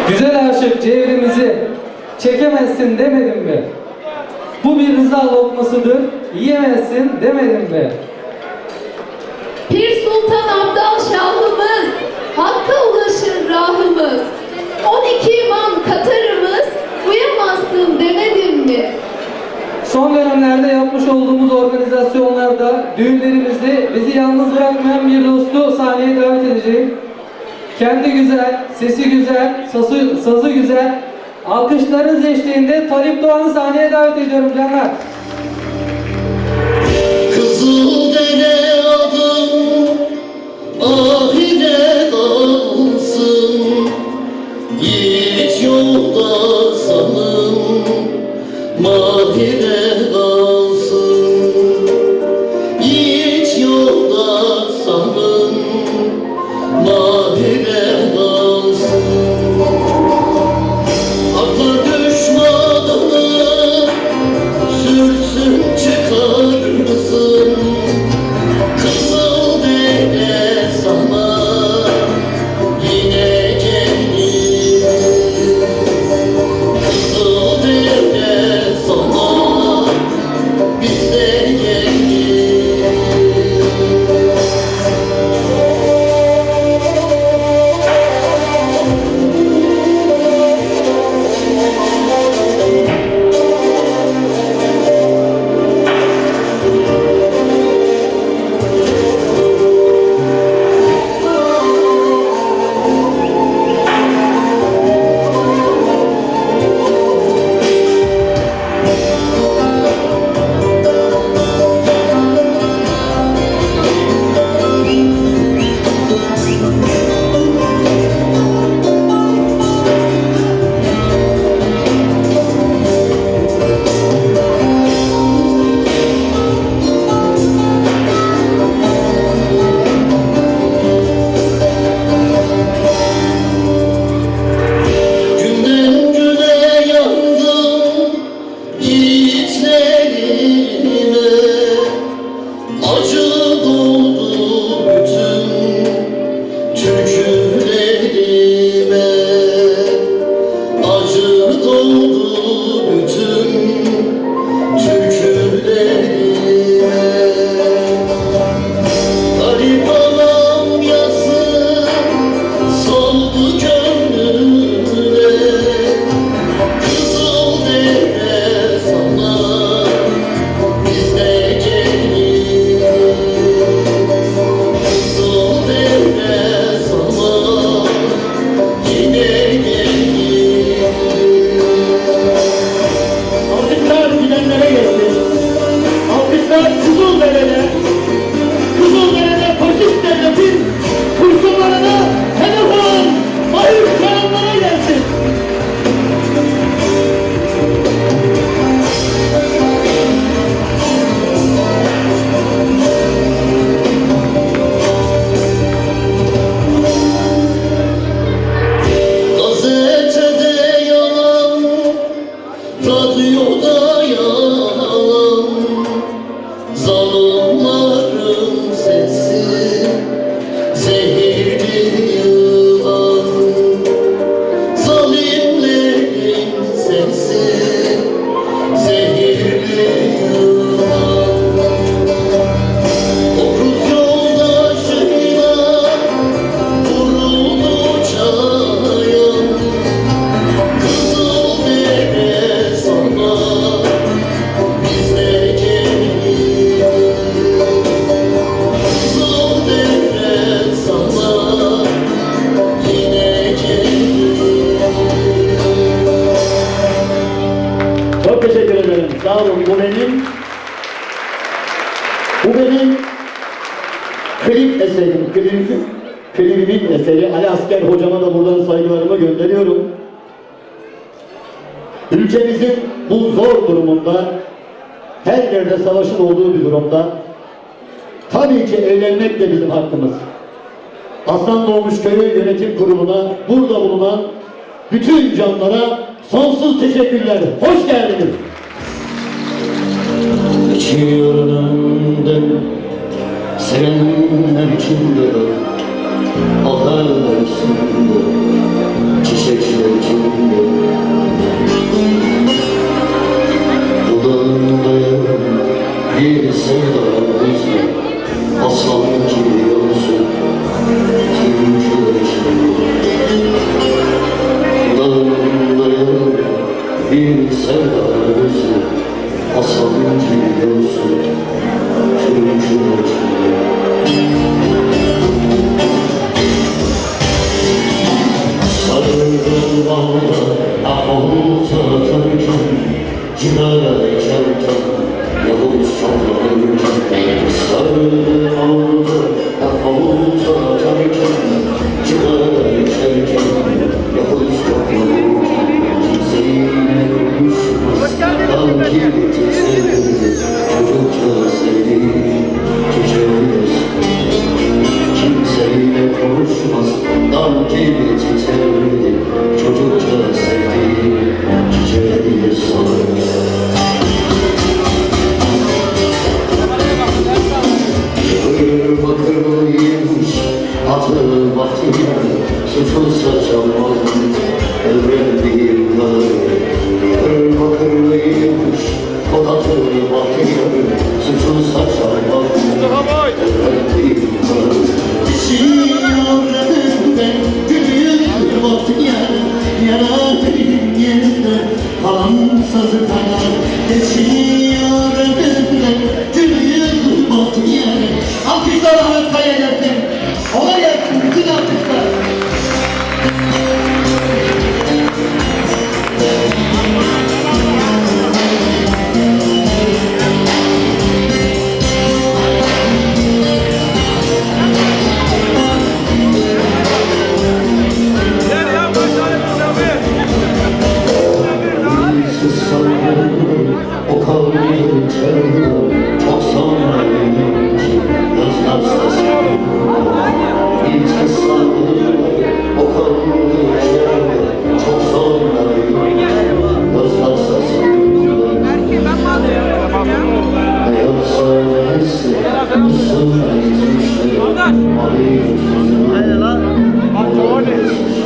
Güzel aşık ciğerimizi çekemezsin demedim mi? Bu bir rıza lokmasıdır, yiyemezsin demedim mi? Pir Sultan Abdal Şahımız, Hakka ulaşır rahımız, 12 imam Katarımız, uyamazsın demedim mi? Son dönemlerde yapmış olduğumuz organizasyonlarda düğünlerimizde bizi yalnız bırakmayan bir dostu sahneye davet edeceğim. Kendi güzel, sesi güzel, sazı güzel, alkışlarınız eşliğinde Talip Doğan'ı sahneye davet ediyorum canlar. Kızıldere adım ahire kalsın, yiğit yolda sanım mahire kalsın, yiğit yolda sanım mahire kalsın. Akla düşmanını sürsün çıkar mısın? Kızıldere sana yine gelir. Kızıldere sana bize gelir. Günden güne yandım yiğitlerime, acı doldu bütün türkülerime, acı doldu bütün türkülerime. Garip anam yazık soldu gönlüme, Kızıldere sana bizde gelir. Kızıldere sana yine gelir. Alkışlar gidenlere gelsin. Alkışlar Kızıldere'de. Kızıldere'de faşist devletin kurşunlarına hedef olan Mahir Karanlara gelsin. Gazetede yalan, radyoda yalan, zalimlerin sesi zehirli yılan, zalimlerin sesi zehirli yılan. Okuz yoldaşıyla vuruldu çayan, Kızıldere sana bize gelir. Kızıldere sana yine gelir. Çok teşekkür ederim. Sağ olun. Bu benim klip eserim. Klibimin eseri. Ali Asker hocama da buradan saygılarımı gönderiyorum. Ülkemizin bu zor durumunda, her yerde savaşın olduğu bir durumda tabii ki eğlenmek de bizim hakkımız. Aslan Doğmuş Köyü Yönetim Kurulu'na, burada bulunan bütün canlara sonsuz teşekkürler. Hoş geldiniz. Geçiyor önümden serenler içinde, baharlar üstünde, çiçekler bağlı Ahut atarken Cigara içerken Yavuz çaplanırken Sarı aldı Ahut atarken Cigara içerken Yavuz çaplanırken Kimseyle konuşmaz Dal gibi titredi Çocukça sevdiğim çiçeğimiz Kimseyle konuşmaz Dal gibi titredi Çocukça sevdiğim çiçeğimiz Yağır bakırlıymış Atı bahtiyar Suçulsa çalmaz Öğrendiğim dar Yağır bakırlıymış Atı bahtiyar Suçulsa çalmaz Öğrendiğim dar Şiirlerden gülüyor bahtiyar Yarattığım yerden kalan sazı kanar Şiirlerden gülüyor bahtiyar Alkışlar Ahmet Kaya gelsin Ona gelsin bütün alkışlar O kaldı içeride çok sonra ki gözler sesli Hiç kısadı o kaldı içeride çok sonra gözler sesli Ne yapsa neyse üstüne gitmişler Mavi yüzüne Mavi yüzüne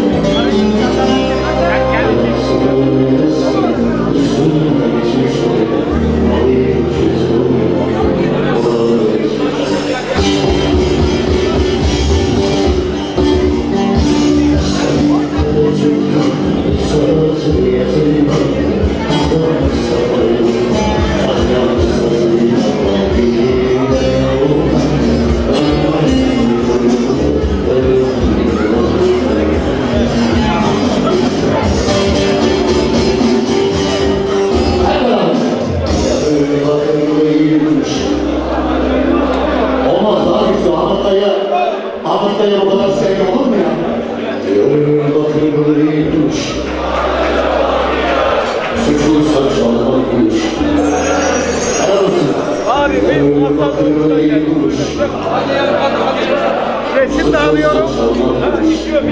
Ahmet'e o kadar sevgi olur mu ya? Yarın bakırlıymış Suçluysa çalmakmış Helal olsun Yarın bakırlıymış Resim de alıyorum. İçiyor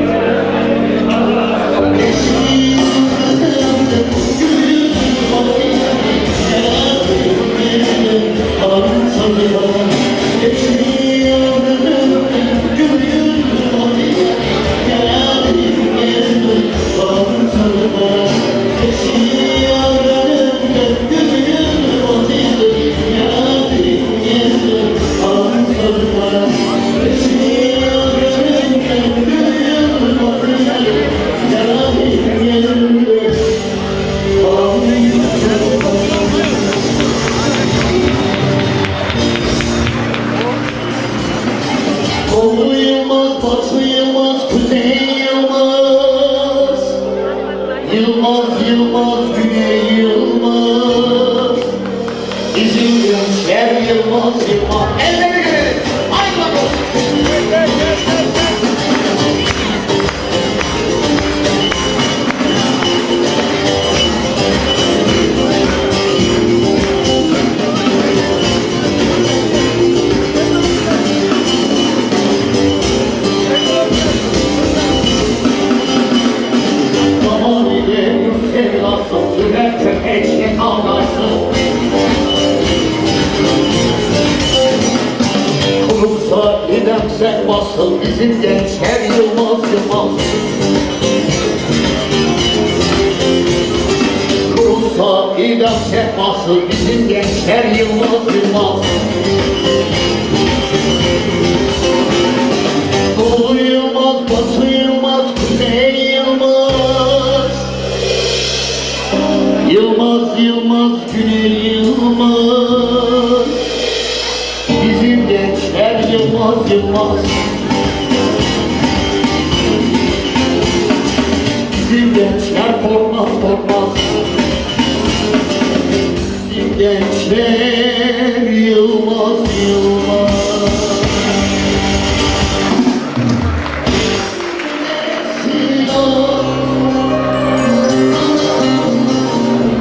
Doğu Yılmaz, Batı Yılmaz, Kuzey Yılmaz Yılmaz, Yılmaz, Güney Yılmaz Bizim gençler Yılmaz, Yılmaz Elleri görelim, haydi bakalım Kurumsa gidem sen basıl bizim gençler Yılmaz Yılmaz Kurumsa gidem sen basıl bizim gençler Yılmaz Yılmaz Doğu Yılmaz, Batı Yılmaz, Kuzey Yılmaz Yılmaz, Yılmaz, Güney Yılmaz Bizim gençler Yılmaz, Yılmaz Bizim gençler korkmaz korkmaz. Bizim gençler yılmaz yılmaz.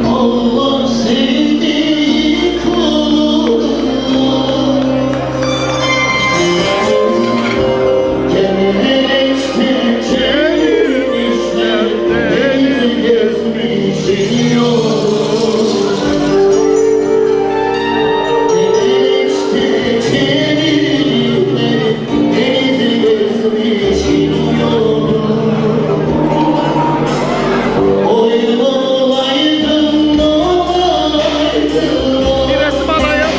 Allah sevdiği kuluna Gelenekte çevirmişler, denizi gezmiş yol. Gelenekte çevirmişler, denizi gezmiş yol. Oynalaydım olaydım. Bir resim alayım.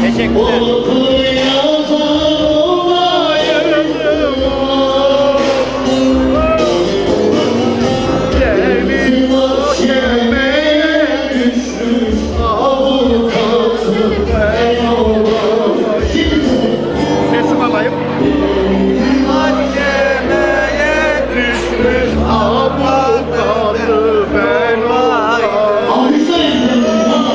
Teşekkürler. Okur yazar olaydım. Ceviz Mahkemeye düşmüş avukatım ben olayım. resim alayım. Mahkemeye düşmüş avukatı ben olayım. Alkışlayın canım.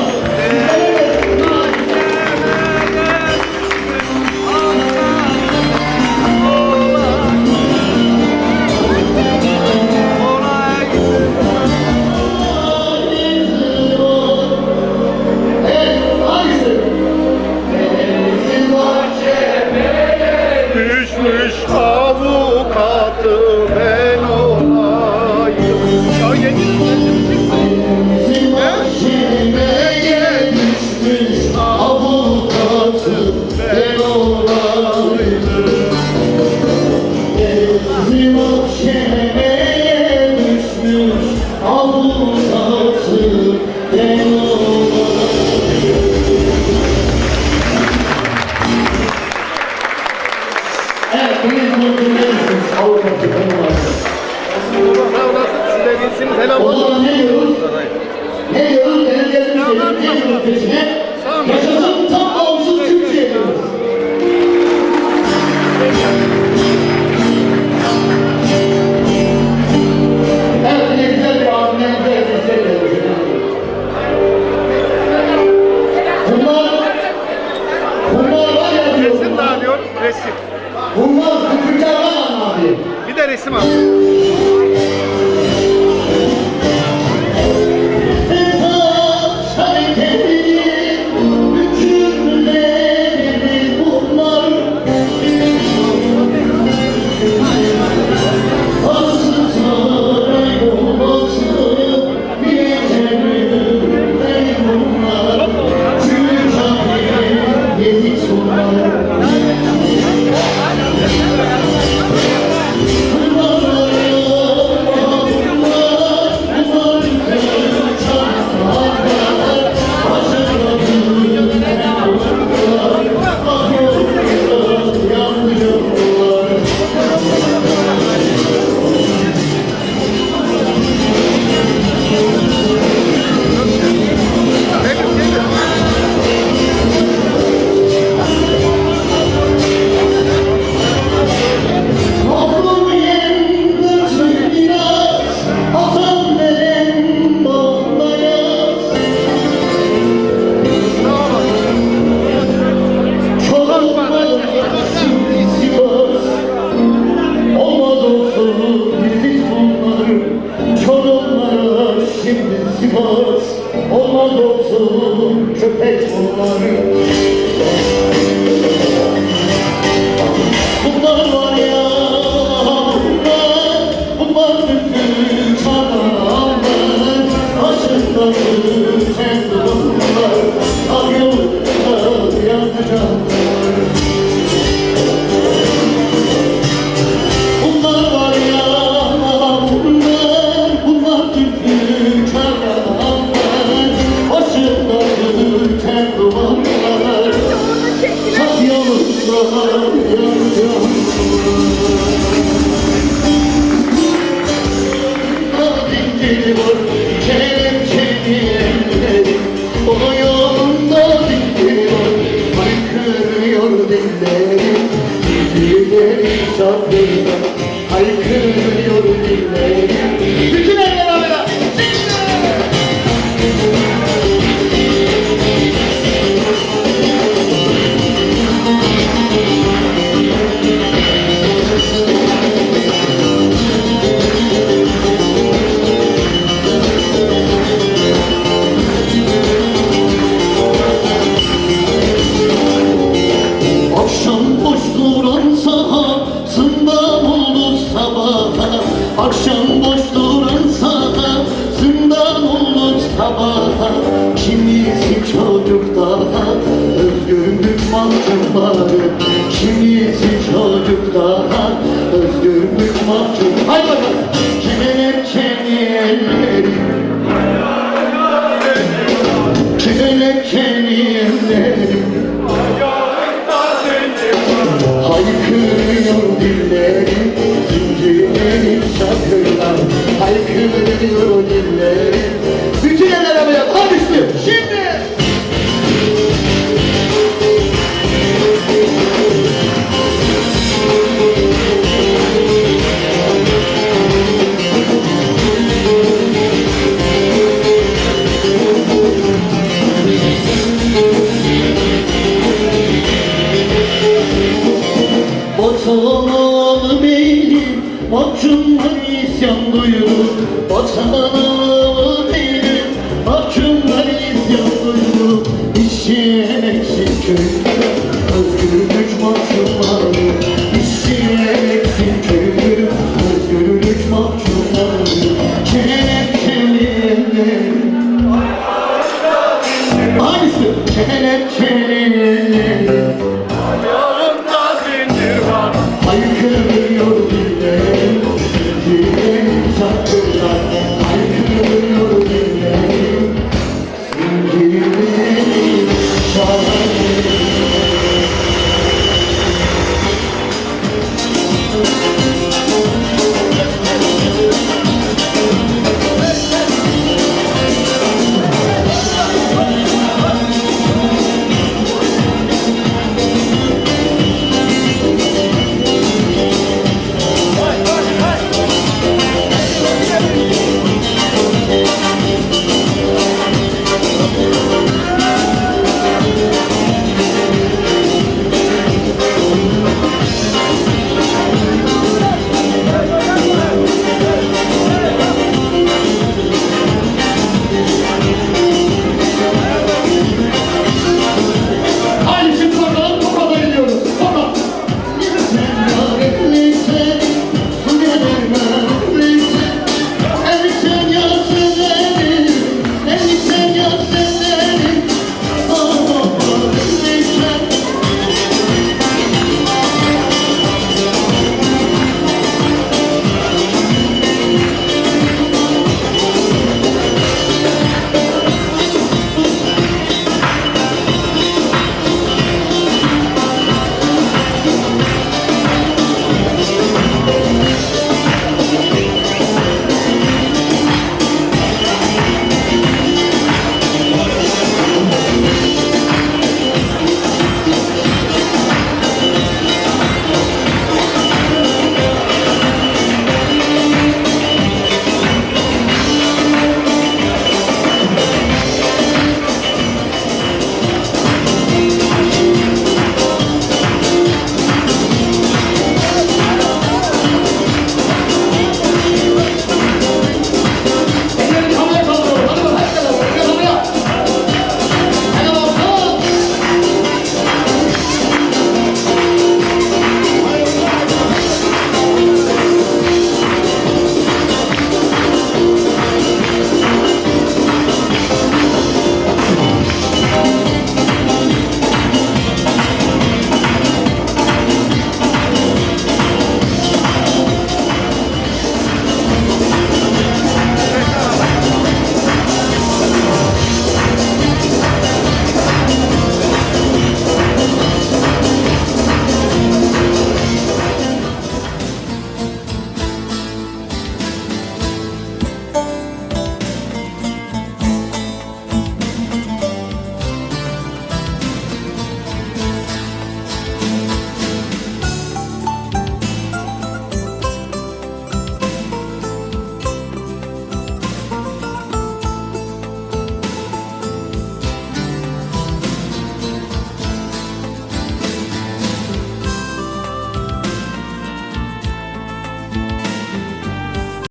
Düşmüş avukatı ben olayım. Ya Bizim mahkemeye düşmüş avukatım ben olaydım. Bizim mahkemeye düşmüş avukatım ben olaydım. Evet, biz mutluyuz. Avukatı ben olaydım. Sağ olasın. Siz de iyisiniz. Helal O olsun. zaman ne diyoruz? Ne diyoruz? Belediyemiz diyoruz. Ne diyoruz peşine? Yaşasın tam bağımsız Türkiye diyoruz. Evet, ne güzel bir abimlerimize sesler veriyoruz. Bunlar var ya diyor. Resim de alıyor. Resim. Bunlar küçükler var mı abi? Bir de resim al. Esas hareketleri bütün üzerleri bunlar. Asıl saray olması bileceğim bunlar. Çünkü cahil yezik bunlar. Bunlar Akşam boş duran sağa zindan olur sabaha. Kimisi çocuk daha özgürlük mahkumları, kimisi çocuk daha özgürlük mahkum. Haydi bakalım. Kelepçeli elleri, kelepçeli elleri, haykırıyor dilleri, zincirleri şakırlar, haykırıyor dilleri. Bütün eller havaya, hadi şimdi. Vatanım beylim, mahkumlar isyan duyurur. Vatanım